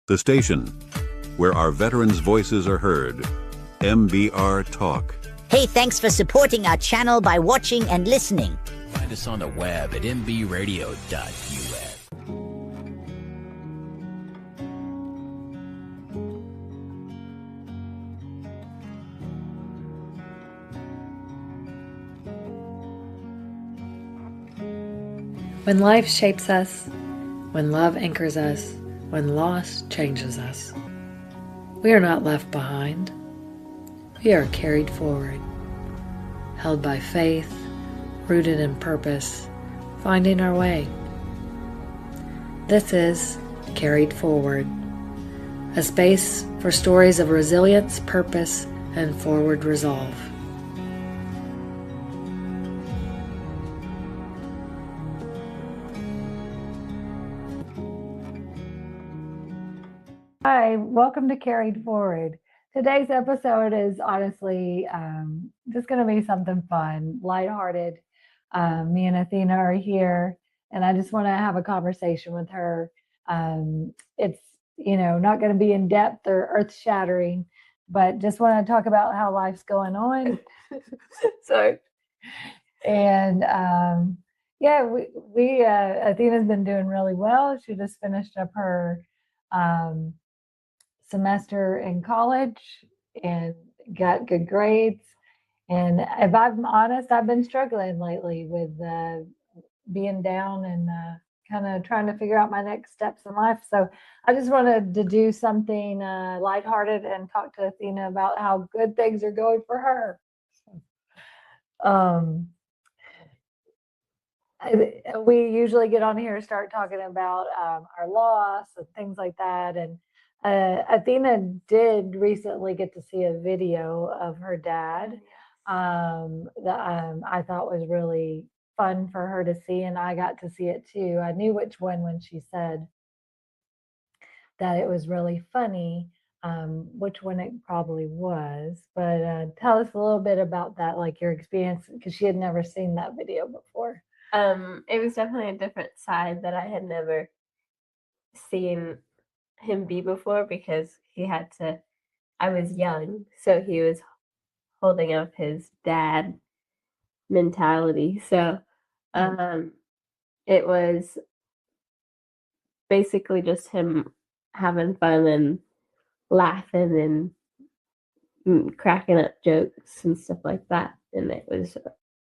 The station where our veterans' voices are heard. MBR Talk. Hey, thanks for supporting our channel by watching and listening. Find us on the web at mbradio.us. When life shapes us, when love anchors us, when loss changes us, we are not left behind. We are carried forward, held by faith, rooted in purpose, finding our way. This is Carried Forward, a space for stories of resilience, purpose, and forward resolve. Hi, welcome to Carried Forward. Today's episode is honestly just going to be something fun, lighthearted. Me and Athena are here, and I just want to have a conversation with her. It's, not going to be in depth or earth-shattering, but just want to talk about how life's going on. And Athena's been doing really well. She just finished up her semester in college and got good grades. And if I'm honest, I've been struggling lately with being down and kind of trying to figure out my next steps in life. So I just wanted to do something lighthearted and talk to Athena about how good things are going for her. We usually get on here and start talking about our loss and things like that. And Athena did recently get to see a video of her dad that I thought was really fun for her to see, and I got to see it too. I knew which one when she said that it was really funny, which one it probably was. But tell us a little bit about that, like your experience, because she had never seen that video before. It was definitely a different side that I had never seen him be before, because I was young, so he was holding up his dad mentality. So it was basically just him having fun and laughing and cracking up jokes and stuff like that. And it was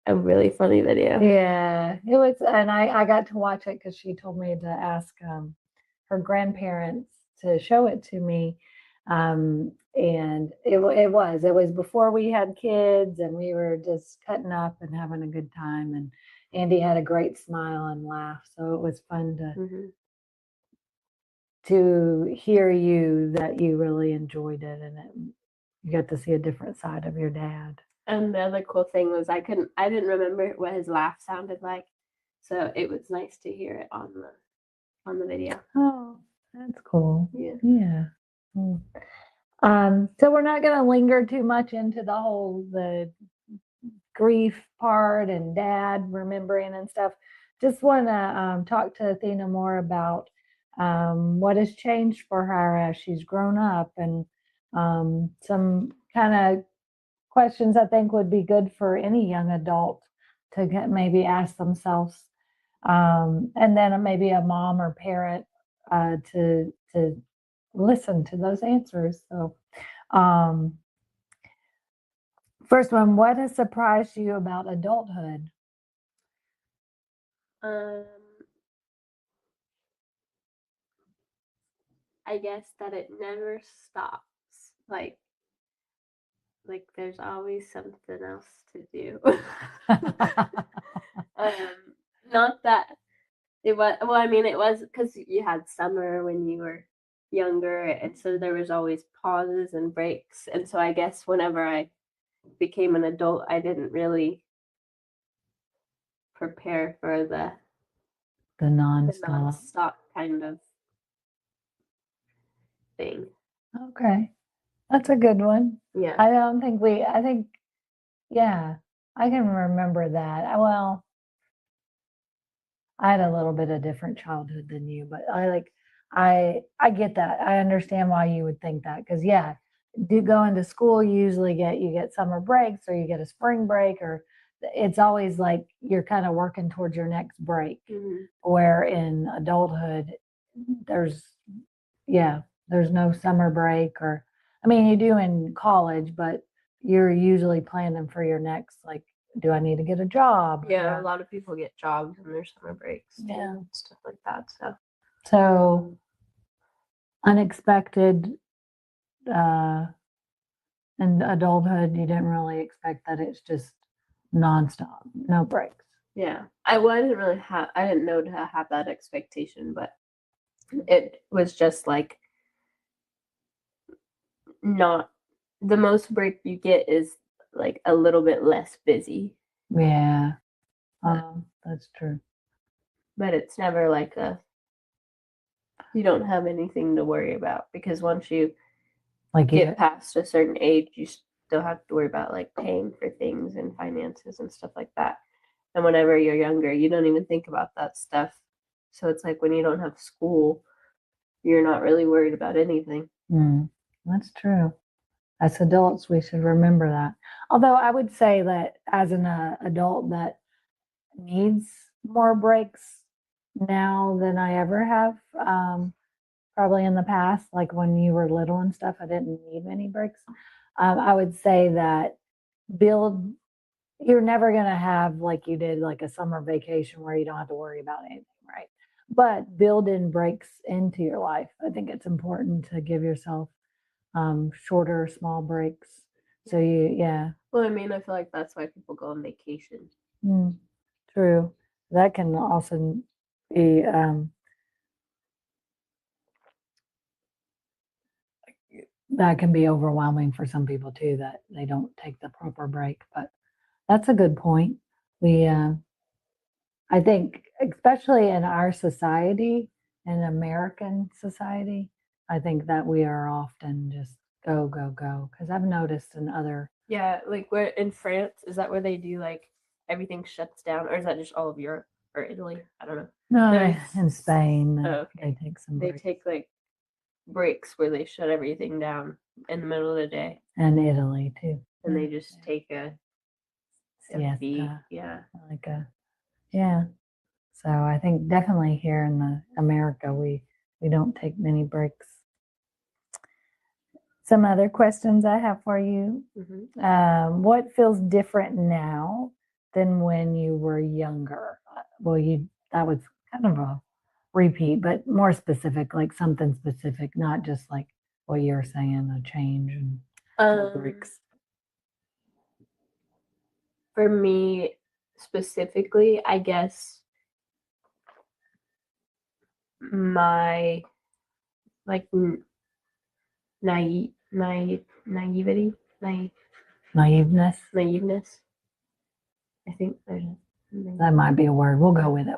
a really funny video. Yeah, it was. And I got to watch it because she told me to ask her grandparents to show it to me. And it was before we had kids, and we were just cutting up and having a good time. And Andy had a great smile and laugh. So it was fun to hear that you really enjoyed it, and you got to see a different side of your dad. And the other cool thing was I didn't remember what his laugh sounded like, so it was nice to hear it on the video. Oh, that's cool. Yeah. Mm. So we're not going to linger too much into the grief part and dad remembering and stuff. Just want to talk to Athena more about what has changed for her as she's grown up, and some kind of questions I think would be good for any young adult to maybe ask themselves, and then maybe a mom or parent to listen to those answers. So first one, what has surprised you about adulthood? I guess that it never stops. Like there's always something else to do. Not that it was, well, I mean, it was because you had summer when you were younger, and so there was always pauses and breaks. And so I guess whenever I became an adult, I didn't really prepare for the nonstop kind of thing. Okay, that's a good one. Yeah. Yeah, I can remember that. Well, I had a little bit of different childhood than you, but I get that. I understand why you would think that because yeah, do going to school you usually get summer breaks or you get a spring break or it's always like you're kind of working towards your next break. Mhm. Where in adulthood there's yeah, there's no summer break or I mean you do in college, but you're usually planning for your next like do I need to get a job? Yeah, a lot of people get jobs in their summer breaks too, Yeah. and stuff like that. So unexpected in adulthood, you didn't really expect that it's just nonstop, no breaks. Yeah, I didn't really have. I didn't know to have that expectation, but it was just like not the most break you get is like a little bit less busy, Yeah, that's true. but it's never like you don't have anything to worry about because once you Like you get past a certain age, you still have to worry about like paying for things and finances and stuff like that. And whenever you're younger, you don't even think about that stuff. So it's like when you don't have school, you're not really worried about anything. that's true. As adults, we should remember that. Although I would say that as an adult that needs more breaks now than I ever have. Probably in the past, like when you were little and stuff, I didn't need many breaks. I would say that build, you're never going to have like you did, like a summer vacation where you don't have to worry about anything, right? But build in breaks into your life. I think it's important to give yourself shorter, small breaks. So yeah. Well, I mean, I feel like that's why people go on vacation. True. That can also be that can be overwhelming for some people too that they don't take the proper break. But that's a good point. We, I think, especially in our society, in American society, I think that we are often just go, go, go. Because I've noticed in other. Yeah, like where in France, is that where they do like everything shuts down, or is that just all of Europe or Italy? I don't know. No, in Spain, okay. they take some They breaks. take like breaks where they shut everything down in the middle of the day. And Italy too. And they just take a siesta. Yeah. Like yeah. So I think definitely here in the America we don't take many breaks. Some other questions I have for you. What feels different now than when you were younger? Well, that was kind of a repeat, but more specific, like something specific, not just like what you're saying, a change and breaks. For me specifically, I guess my like naivety, naiveness. I think that might be a word. We'll go with it.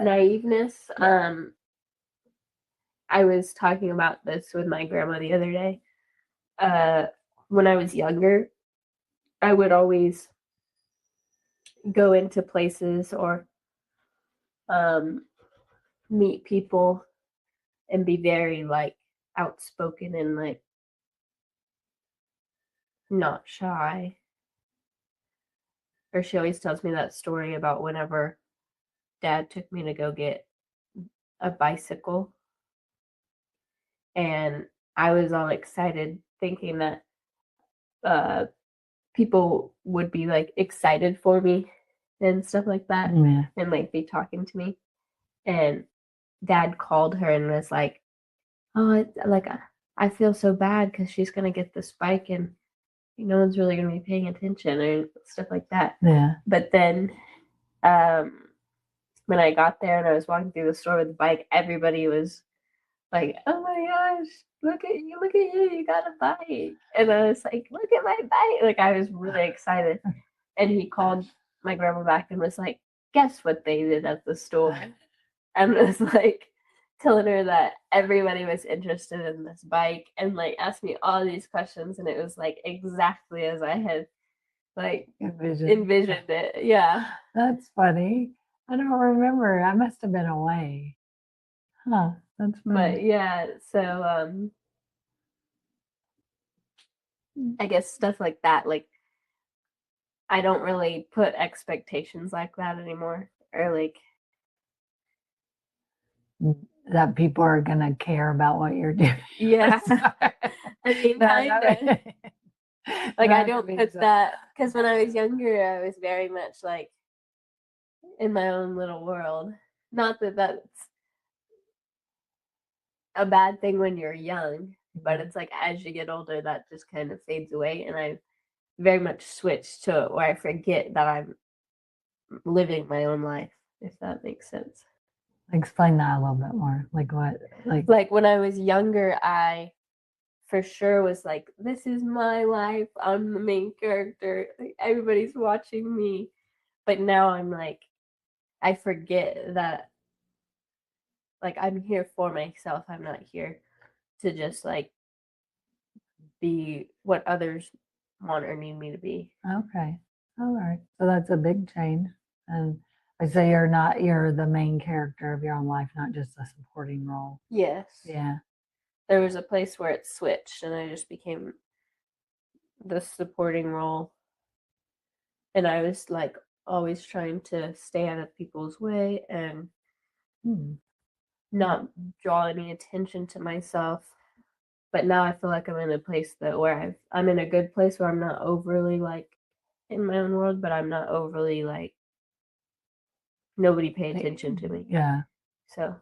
Naiveness. I was talking about this with my grandma the other day. When I was younger, I would always go into places or meet people and be very like outspoken and like not shy. Or she always tells me that story about whenever Dad took me to go get a bicycle. And I was all excited thinking that people would be like excited for me and stuff like that and like be talking to me. And Dad called her and was like, oh, it's like I feel so bad because she's gonna get this bike and no one's really gonna be paying attention or stuff like that. But then when I got there and I was walking through the store with the bike, everybody was like, oh my gosh, look at you, you got a bike. And I was like, look at my bike. Like I was really excited. And he called my grandma back and was like, guess what they did at the store? And was like telling her that everybody was interested in this bike and like asked me all these questions. And it was like exactly as I had like envisioned it. Yeah. That's funny. I don't remember. I must have been away. Huh. That's But funny. yeah, so I guess stuff like that, like I don't really put expectations like that anymore. Or like That people are gonna care about what you're doing. yeah. Sorry. I mean No, kinda. Like I don't put so. that because when I was younger I was very much like in my own little world. Not that that's a bad thing when you're young, but it's like as you get older that just kind of fades away, and I very much switched to where I forget that I'm living my own life, if that makes sense. Explain that a little bit more. Like what? Like when I was younger, I for sure was like, this is my life. I'm the main character. Like, everybody's watching me. But now I'm like, I forget that like I'm here for myself. I'm not here to just like be what others want or need me to be. Okay. All right. So that's a big change. And I say you're the main character of your own life, not just a supporting role. Yes. Yeah. There was a place where it switched and I just became the supporting role. And I was like always trying to stay out of people's way and not draw any attention to myself. But now I feel like I'm in a place that where I'm in a good place where I'm not overly like in my own world, but I'm not overly like nobody pay attention to me. Yeah. So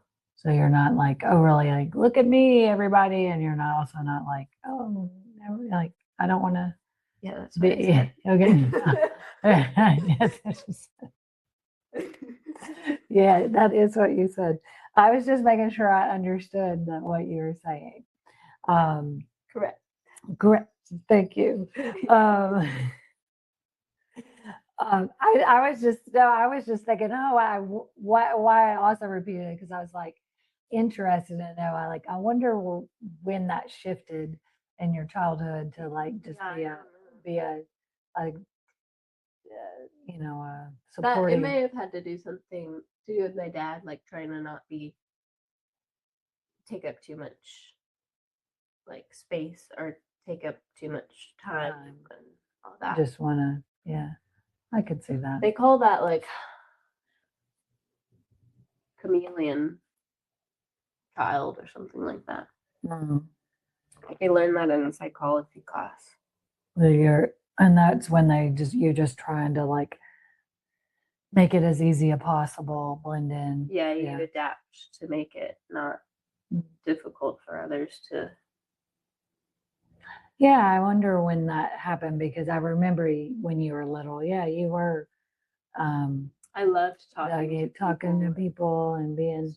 you're not like overly like, look at me, everybody, and you're not also not like, oh, like I don't want to. yeah, that's what I said. Okay. Yeah, that is what you said. I was just making sure I understood what you were saying. Correct. Great. Thank you. I was just thinking, why I also repeated it because I was like interested to know. I wonder when that shifted in your childhood to like just be a That it supporting. may have had to do something to do with my dad, like trying to not take up too much like space or take up too much time and all that. Just wanna, yeah, I could see that. They call that like chameleon child or something like that. I learned that in a psychology class. And that's when you're just trying to like make it as easy as possible, blend in. Yeah, you adapt to make it not difficult for others to. Yeah, I wonder when that happened because I remember when you were little. Yeah, you were. I loved talking to people and being.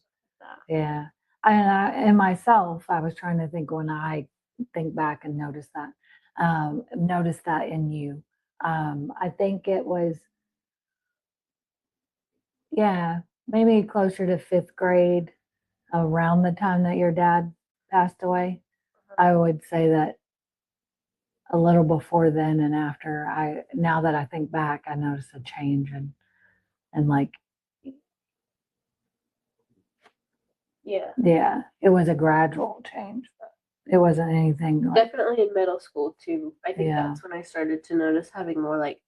Yeah, and myself, I was trying to think when I think back and notice that in you. I think it was, yeah, maybe closer to fifth grade, around the time that your dad passed away. I would say that a little before then and after. Now that I think back, I noticed a change and like, yeah, it was a gradual change. It wasn't anything like, definitely in middle school too. I think that's when I started to notice having more like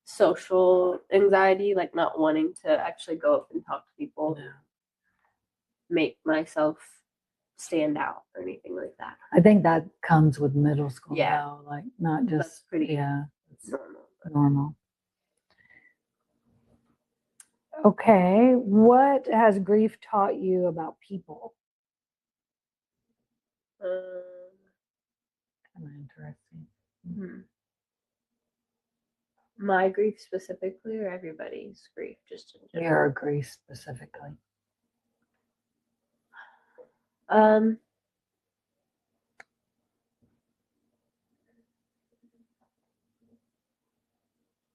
social anxiety, like not wanting to actually go up and talk to people, make myself stand out or anything like that. I think that comes with middle school, Yeah. though, like not just That's pretty normal. Okay, what has grief taught you about people? Kind of interesting. My grief specifically, or everybody's grief, just in general? Your grief specifically.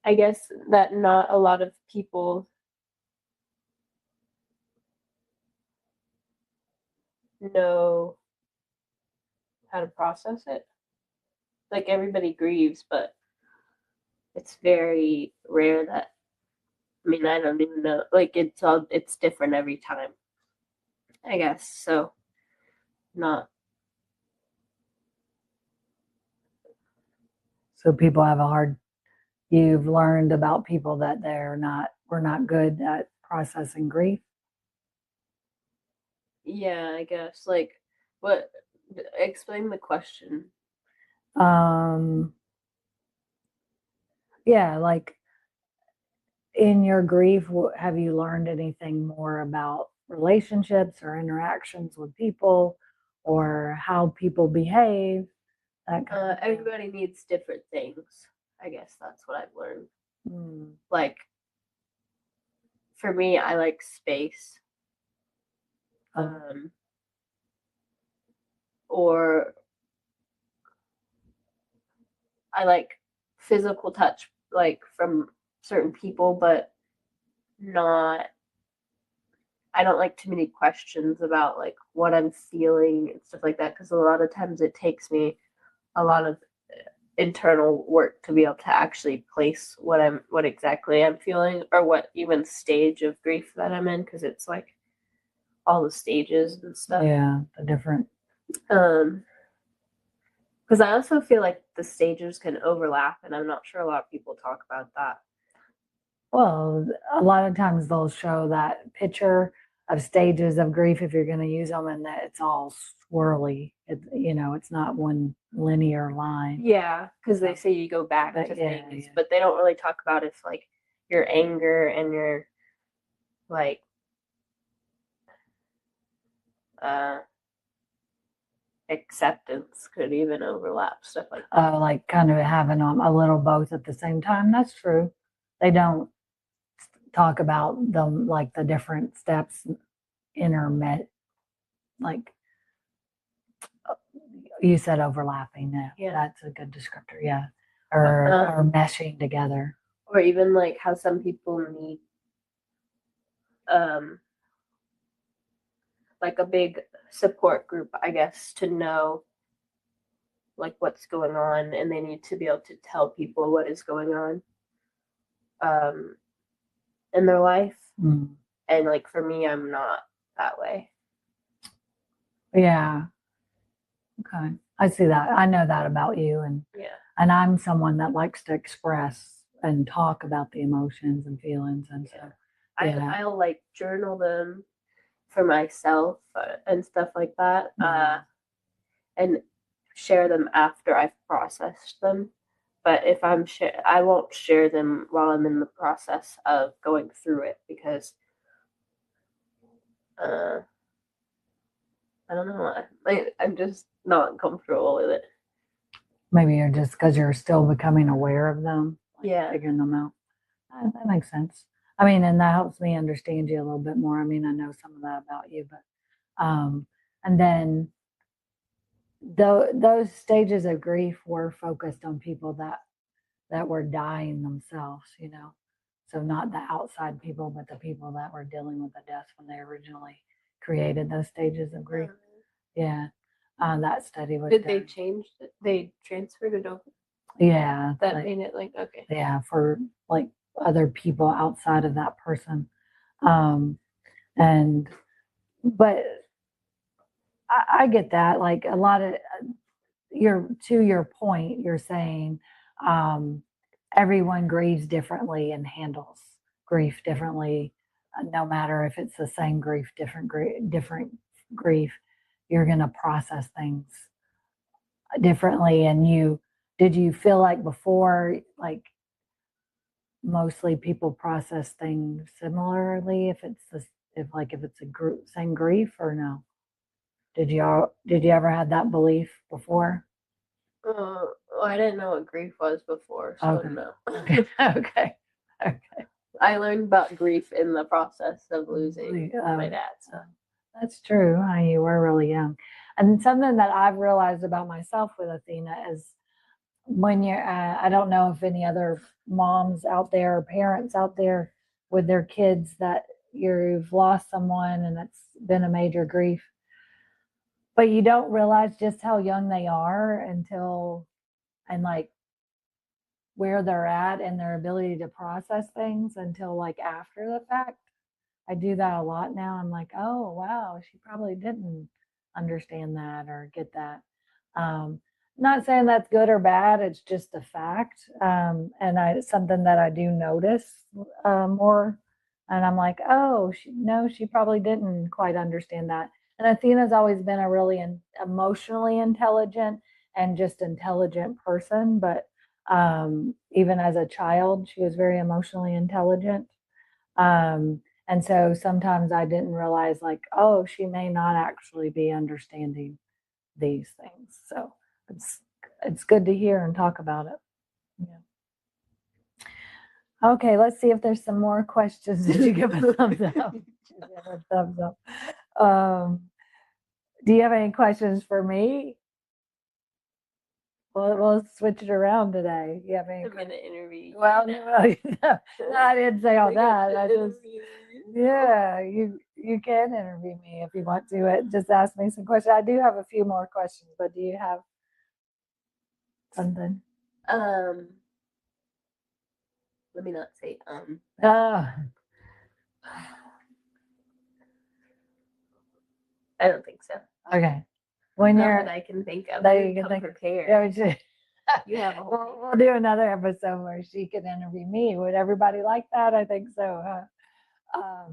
I guess that not a lot of people know how to process it. Like everybody grieves, but it's very rare that, I mean, I don't even know, like it's different every time, I guess. So not. So people have a hard, you've learned about people that we're not good at processing grief. Yeah, I guess. Like, what? Explain the question. Um, yeah, like in your grief, have you learned anything more about relationships or interactions with people or how people behave? That kind of thing. Everybody needs different things. I guess that's what I've learned. Mm. Like, for me, I like space. Or I like physical touch, like from certain people, but not. I don't like too many questions about like what I'm feeling and stuff like that because a lot of times it takes me a lot of internal work to be able to actually place what exactly I'm feeling or what even stage of grief that I'm in because it's like all the stages and stuff. Yeah, the different. Because I also feel like the stages can overlap, and I'm not sure a lot of people talk about that. Well, a lot of times they'll show that picture of stages of grief if you're going to use them, and that it's all swirly. It's not one linear line. Yeah, because they say you go back to things, but they don't really talk about if like your anger and your like acceptance could even overlap, stuff like that. Like kind of having a little both at the same time. That's true. They don't talk about them like the different steps intermet, like you said, overlapping. Yeah. That's a good descriptor. Yeah, or meshing together. Or even like how some people need like a big support group, I guess, to know like what's going on, and they need to be able to tell people what is going on in their life. Mm. And like for me, I'm not that way. Yeah. Okay. I see that. I know that about you, and I'm someone that likes to express and talk about the emotions and feelings, and so I'll like journal them for myself and stuff like that, and share them after I've processed them. But if I won't share them while I'm in the process of going through it because I don't know. I'm just not comfortable with it. Maybe you're just because you're still becoming aware of them, Yeah, figuring them out. That makes sense. I mean, and that helps me understand you a little bit more. I mean, I know some of that about you, but and then those stages of grief were focused on people that were dying themselves, so not the outside people, but the people that were dealing with the death when they originally created those stages of grief. Yeah, that study was. Did they change it? They transferred it over? Yeah, that made it like okay. Yeah, for like other people outside of that person, but I get that. Like a lot of to your point, you're saying everyone grieves differently and handles grief differently, no matter if it's the same grief, different grief, you're going to process things differently. And did you feel like before, like mostly people process things similarly if it's same grief, or no? Did you ever have that belief before? Well, I didn't know what grief was before, so no. Okay. I learned about grief in the process of losing my dad. So that's true. You were really young. And something that I've realized about myself with Athena is when you're, I don't know if any other moms out there or parents out there with their kids that you've lost someone and it's been a major grief, but you don't realize just how young they are and like where they're at and their ability to process things until like after the fact. I do that a lot now. I'm like, oh wow, she probably didn't understand that or get that. Not saying that's good or bad, it's just a fact. And it's something that I do notice more. And I'm like, oh, no, she probably didn't quite understand that. And Athena's always been a really emotionally intelligent and just intelligent person. But even as a child, she was very emotionally intelligent. And so sometimes I didn't realize, like, oh, she may not actually be understanding these things. So it's good to hear and talk about it. Yeah. Okay, let's see if there's some more questions. Did you give a thumbs up? Did you give a thumbs up? Do you have any questions for me? We'll switch it around today. You have any? I'm gonna interview you. Well, no, I didn't say all that. I just, yeah, you can interview me if you want to. Just ask me some questions. I do have a few more questions, but do you have something? Let me not say Oh, I don't think so. okay. When Not you're, that I can think of. that You you can come think- prepared. yeah, we should- You have a whole we'll do another episode where she can interview me. Would everybody like that? I think so. Huh?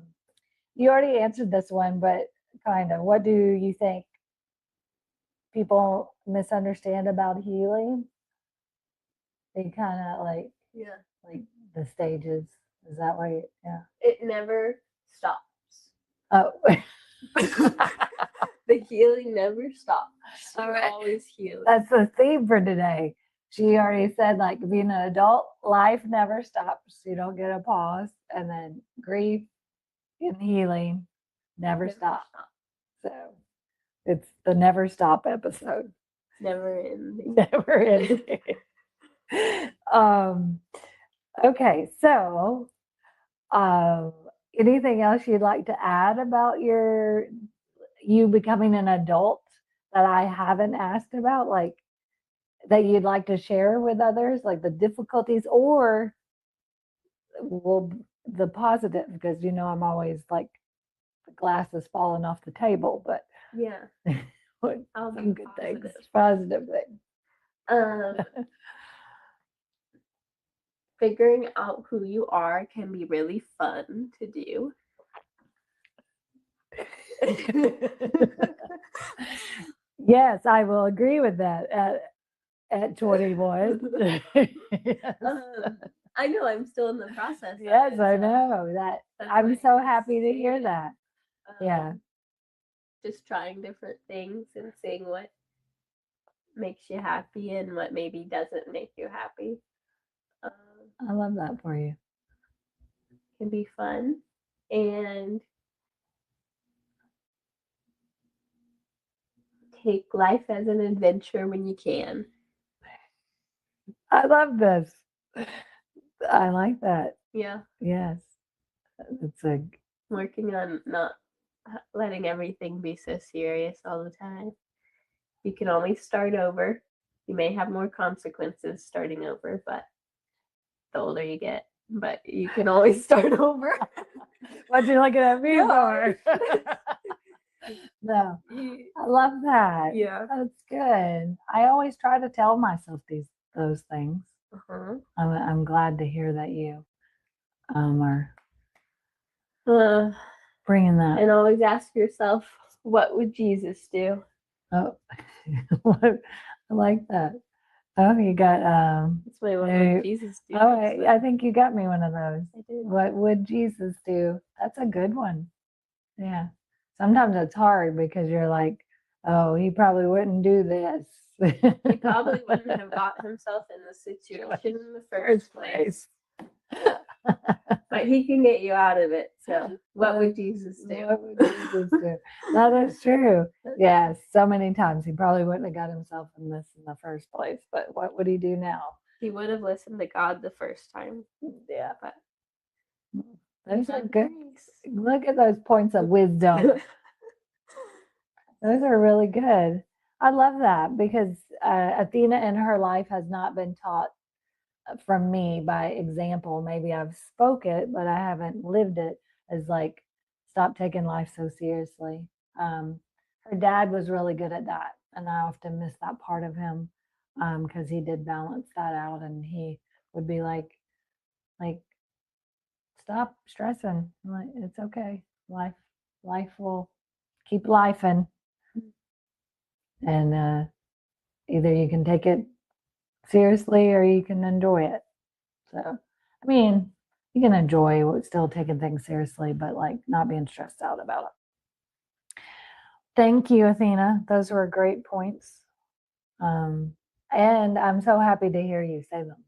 You already answered this one, but kind of. What do you think people misunderstand about healing? They kind of like the stages. Is that why? Yeah. It never stops. Oh. The healing never stops. All You're right. always healing. That's the theme for today. She already said, like, being an adult, life never stops. You don't get a pause. And then grief and healing never stop. So it's the never stop episode. Never ending. Never ending. Okay, so anything else you'd like to add about you becoming an adult that I haven't asked about, like that you'd like to share with others, like the difficulties or the positive? Because I'm always like the glass is falling off the table, but Yeah. I'll some be good things, positive. positive things. Figuring out who you are can be really fun to do. Yes, I will agree with that at 21. Yes. I know I'm still in the process. Yes, I know that. I'm so happy to hear that. Yeah. Just trying different things and seeing what makes you happy and what maybe doesn't make you happy. I love that for you. Can be fun. And take life as an adventure when you can. I love this. I like that. Yeah. Yes. It's working on not letting everything be so serious all the time. You can always start over. You may have more consequences starting over, but the older you get, but you can always start over. What you looking at me for? No, I love that. Yeah. That's good. I always try to tell myself those things. Uh-huh. I'm glad to hear that you are bringing that. And always ask yourself, what would Jesus do? Oh, I like that. Oh, you got That's what would Jesus do? Oh, I think you got me one of those. I did. What would Jesus do? That's a good one. Yeah. Sometimes it's hard because you're like, oh, he probably wouldn't do this. He probably wouldn't have got himself in the situation in the first place. But he can get you out of it. So what would Jesus do? What would Jesus do? That is true. Yes, so many times he probably wouldn't have got himself in this in the first place. But what would he do now? He would have listened to God the first time. Yeah. But those are good. Look at those points of wisdom. Those are really good. I love that because Athena in her life has not been taught from me by example. Maybe I've spoke it, but I haven't lived it. As like, stop taking life so seriously. her dad was really good at that, and I often miss that part of him because he did balance that out, and he would be like stop stressing. Like, it's okay. Life will keep lifing, and either you can take it seriously or you can enjoy it. So, I mean, you can enjoy still taking things seriously, but like not being stressed out about it. Thank you, Athena. Those were great points. And I'm so happy to hear you say them,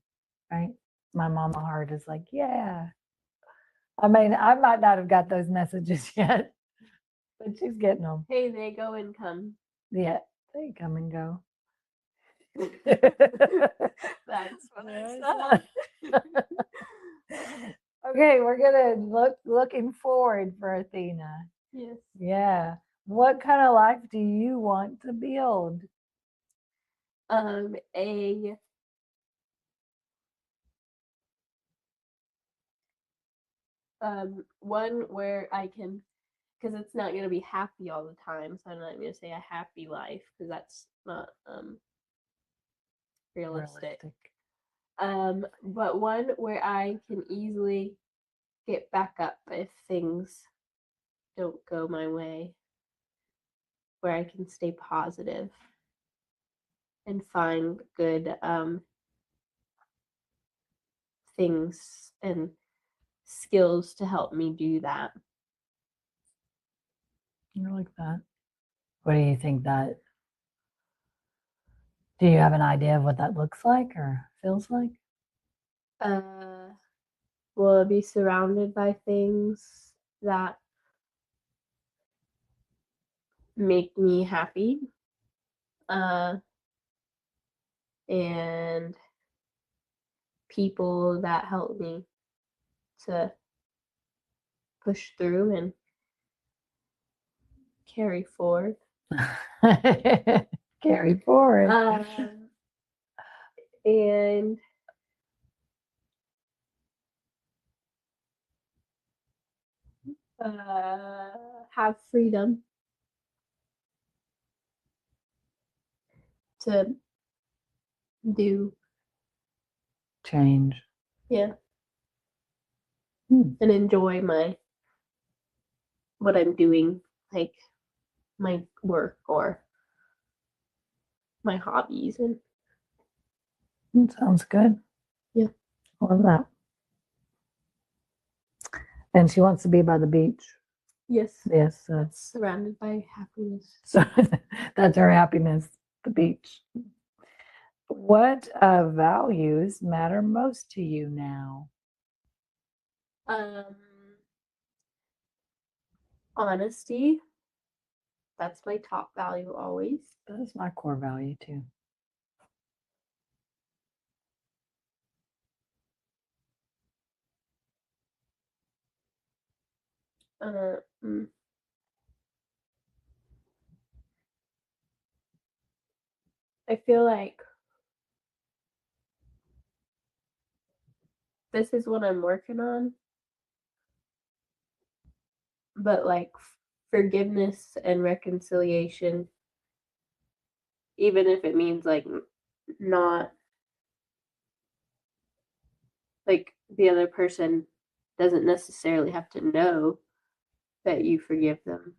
right? My mama heart is like, yeah. I mean, I might not have got those messages yet, but she's getting them. Hey, they go and come. Yeah, they come and go. That's what I said. Okay, we're gonna looking forward for Athena. Yes. Yeah. What kind of life do you want to build? A one where I can, because it's not gonna be happy all the time, so I'm not gonna say a happy life because that's not realistic. But one where I can easily get back up if things don't go my way, where I can stay positive and find good things and skills to help me do that. I like that. What do you think that? Do you have an idea of what that looks like or feels like? Will be surrounded by things that make me happy, and people that help me to push through and carry forward. Carry forward. And have freedom to do. Change. Yeah. Hmm. And enjoy what I'm doing, like my work or my hobbies. And Sounds good. Yeah. Love that. And she wants to be by the beach. yes, Yes. that's surrounded by happiness. So that's her happiness, the beach. What values matter most to you now? Honesty. That's my top value always. That's my core value too. I feel like this is what I'm working on, but like forgiveness and reconciliation, even if it means like not like the other person doesn't necessarily have to know that you forgive them.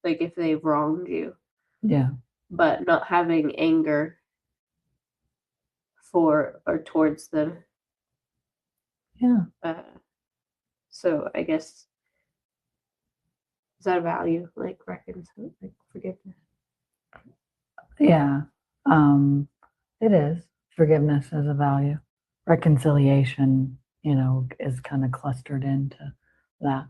Like if they've wronged you. Yeah. But not having anger for or towards them. Yeah. So I guess, is that a value, like reconcile, like forgiveness? Yeah. It is. Forgiveness is a value. Reconciliation, is kind of clustered into that.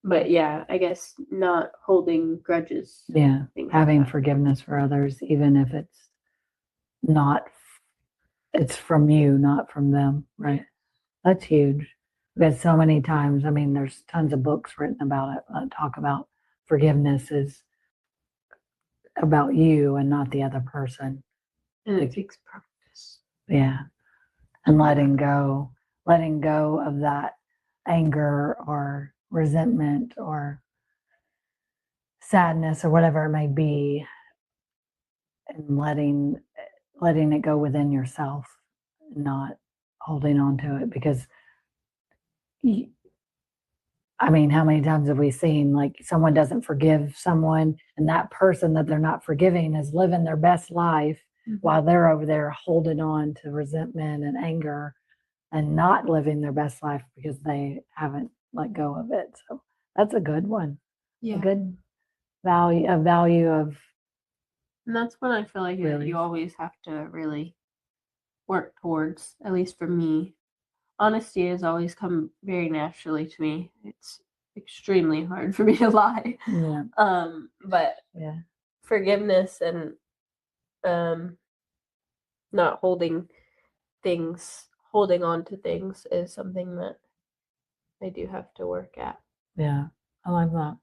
But yeah, I guess not holding grudges. Yeah. Having forgiveness for others, even if it's from you, not from them. Right. That's huge. Because so many times, I mean, there's tons of books written about it that talk about forgiveness is about you and not the other person. And it takes practice. Yeah. And letting go of that anger or resentment or sadness or whatever it may be, and letting it go within yourself, not holding on to it. Because I mean, how many times have we seen like someone doesn't forgive someone, and that person that they're not forgiving is living their best life while they're over there holding on to resentment and anger and not living their best life because they haven't let go of it. So that's a good one. Yeah. A good value of. And that's when I feel like Really? you always have to really work towards, at least for me. Honesty has always come very naturally to me. It's extremely hard for me to lie. Yeah. But Yeah. forgiveness and not holding on to things is something that I do have to work at. Yeah. I like that.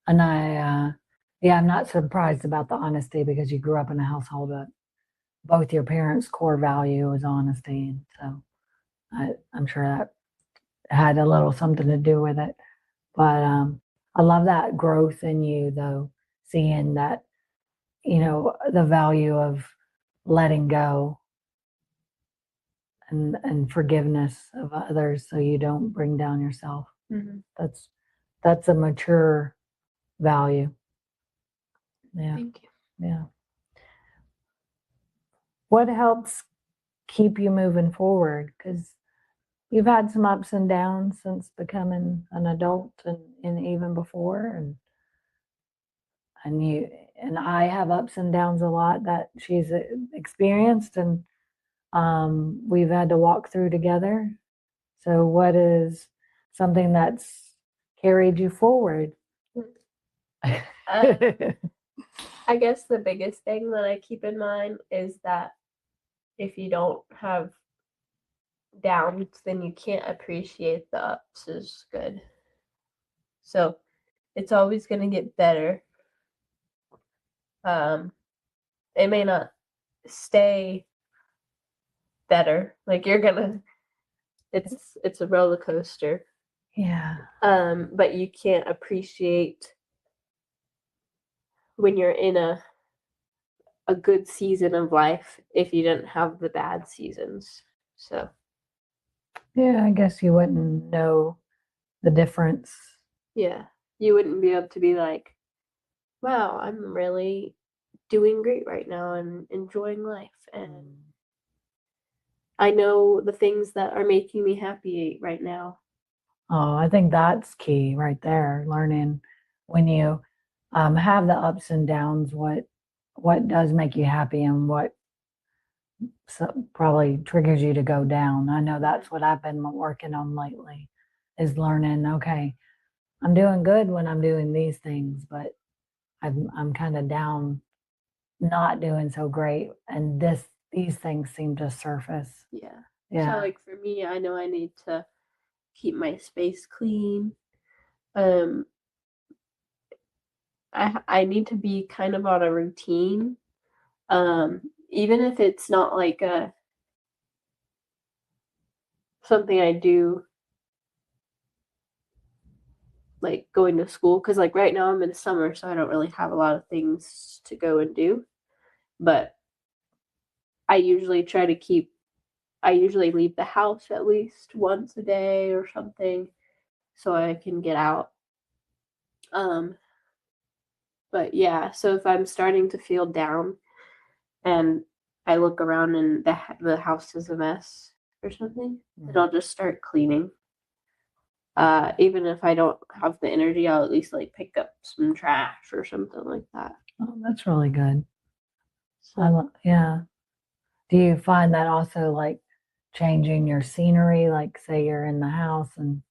And I'm not surprised about the honesty because you grew up in a household that both your parents' core value was honesty. And so I'm sure that had a little something to do with it. But I love that growth in you, though, seeing that, the value of letting go and forgiveness of others so you don't bring down yourself. That's a mature value. Yeah. Thank you. Yeah. What helps keep you moving forward? Because you've had some ups and downs since becoming an adult and even before, and I have ups and downs a lot that she's experienced, and we've had to walk through together. So what is something that's carried you forward? I guess the biggest thing that I keep in mind is that if you don't have downs, then you can't appreciate the ups as good. So it's always going to get better. It may not stay better. Like it's a roller coaster. Yeah. But you can't appreciate when you're in a good season of life if you didn't have the bad seasons. So Yeah, I guess you wouldn't know the difference. yeah, you wouldn't be able to be like, wow, I'm really doing great right now and enjoying life, and I know the things that are making me happy right now. Oh, I think that's key right there. Learning when you have the ups and downs, what does make you happy and what probably triggers you to go down. I know that's what I've been working on lately, is learning. Okay, I'm doing good when I'm doing these things, but I'm kind of down, not doing so great, and these things seem to surface. Yeah. Yeah. So like for me, I know I need to keep my space clean. I need to be kind of on a routine. Even if it's not like something I do like going to school, because like right now I'm in summer, so I don't really have a lot of things to go and do. But I usually leave the house at least once a day or something so I can get out. But yeah, so if I'm starting to feel down and I look around and the house is a mess or something, then I'll just start cleaning. Even if I don't have the energy, I'll at least like pick up some trash or something like that. Oh, that's really good. So, Yeah. Do you find that also like changing your scenery? Like, say you're in the house and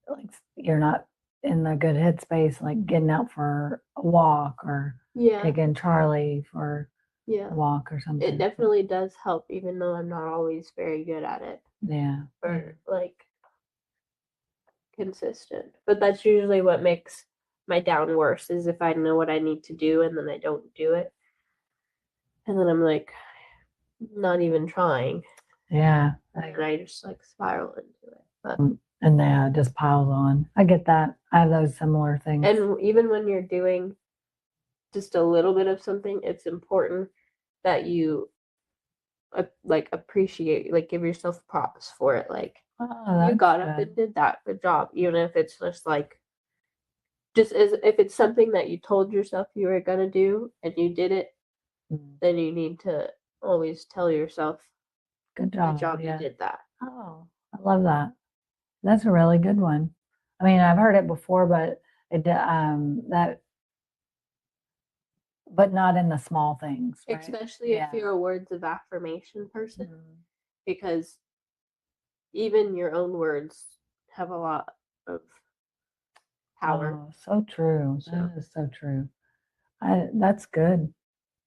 like you're not in the good headspace, like getting out for a walk or yeah, taking Charlie for yeah, a walk or something. it definitely does help, even though I'm not always very good at it Yeah. or like consistent. But that's usually what makes my down worse, is if I know what I need to do and then I don't do it. And then I'm like, not even trying. Yeah. And I just like spiral into it. But And yeah, it just piles on. I get that. I have those similar things. And even when you're doing just a little bit of something, it's important that you like appreciate, like give yourself props for it. Like you got up and did that, good job. Even if it's just like, just as if it's something that you told yourself you were gonna do and you did it, then you need to always tell yourself, good good job. job, Yeah. you did that. Oh, I love that. That's a really good one. I mean, I've heard it before, but but not in the small things, right? Especially if you're a words of affirmation person, because even your own words have a lot of power. Oh, so true. So. That is so true. That's good.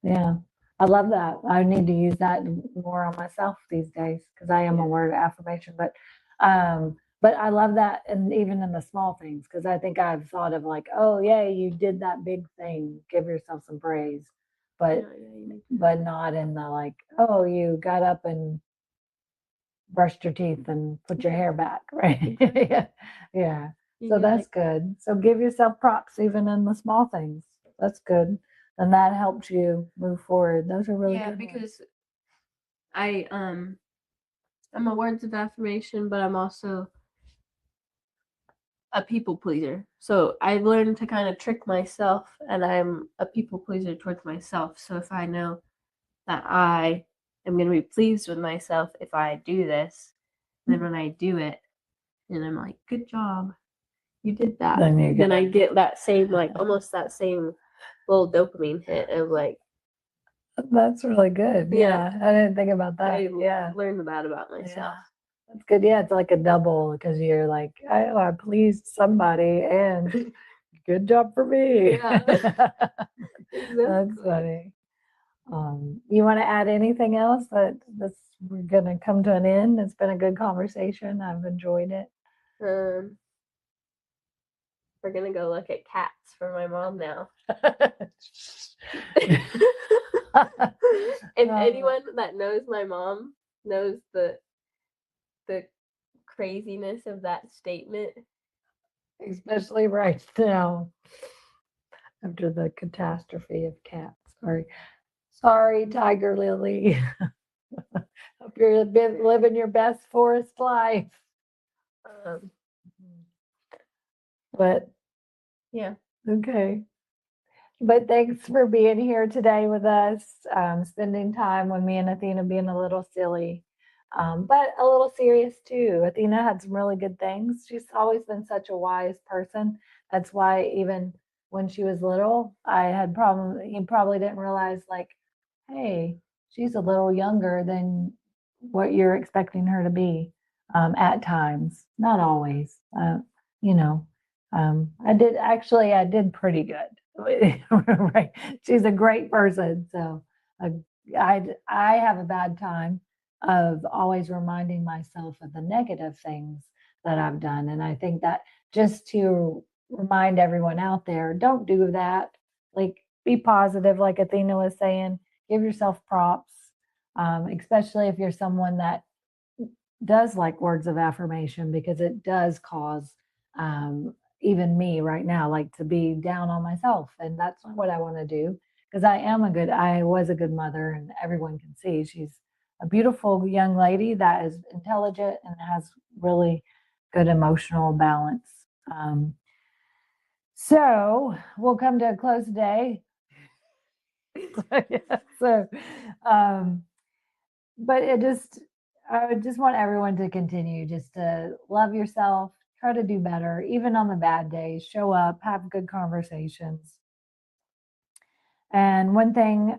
Yeah. I love that. I need to use that more on myself these days because I am a word of affirmation. But I love that, and even in the small things, because I think I've thought of like, oh yeah, you did that big thing. Give yourself some praise, but not in the like, oh, you got up and brushed your teeth and put your hair back, right? Yeah. Yeah. So that's good. So give yourself props even in the small things. That's good. And that helps you move forward. Those are really good. Because I'm a words of affirmation, but I'm also a people pleaser. So I learned to kind of trick myself, and I'm a people pleaser towards myself. So if I know that I am going to be pleased with myself if I do this, then when I do it, and I'm like, good job, you did that. Then I get that same, like almost that same little dopamine hit of like, that's really good. Yeah. I didn't think about that. I learned that about myself. Yeah. That's good. Yeah, it's like a double because you're like, I pleased somebody and good job for me. Yeah. That's funny. You want to add anything else we're going to come to an end? It's been a good conversation. I've enjoyed it. We're gonna go look at cats for my mom now. If anyone that knows my mom knows the craziness of that statement, especially right now after the catastrophe of cats. Sorry, Tiger Lily. Hope you're living your best forest life. But yeah. Okay. But thanks for being here today with us, spending time with me and Athena being a little silly, but a little serious too. Athena had some really good things. She's always been such a wise person. That's why even when she was little, I had problems. You probably didn't realize, like, hey, she's a little younger than what you're expecting her to be at times. Not always, you know. I did pretty good. Right. She's a great person. So I have a bad time of always reminding myself of the negative things that I've done. And I think that just to remind everyone out there, don't do that. Like, be positive, like Athena was saying, give yourself props, especially if you're someone that does like words of affirmation, because it does cause even me right now, like, to be down on myself. And that's not what I want to do, because I was a good mother, and everyone can see she's a beautiful young lady that is intelligent and has really good emotional balance. So we'll come to a close today. So, but I would just want everyone to continue just to love yourself, try to do better, even on the bad days, show up, have good conversations. And one thing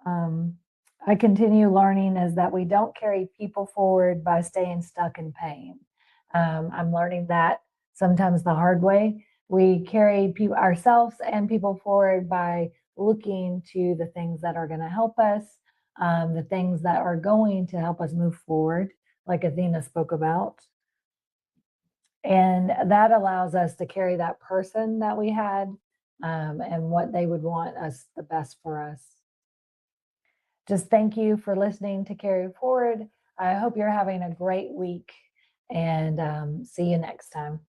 I continue learning is that we don't carry people forward by staying stuck in pain. I'm learning that sometimes the hard way. We carry ourselves and people forward by looking to the things that are going to help us, the things that are going to help us move forward, like Athena spoke about. And that allows us to carry that person that we had and what they would want us the best for us. Just thank you for listening to Carry Forward. I hope you're having a great week. And see you next time.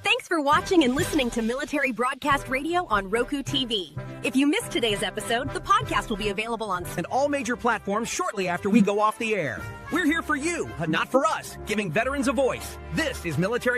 Thanks for watching and listening to Military Broadcast Radio on Roku TV. If you missed today's episode, the podcast will be available on and all major platforms shortly after we go off the air. We're here for you, not for us, giving veterans a voice. This is Military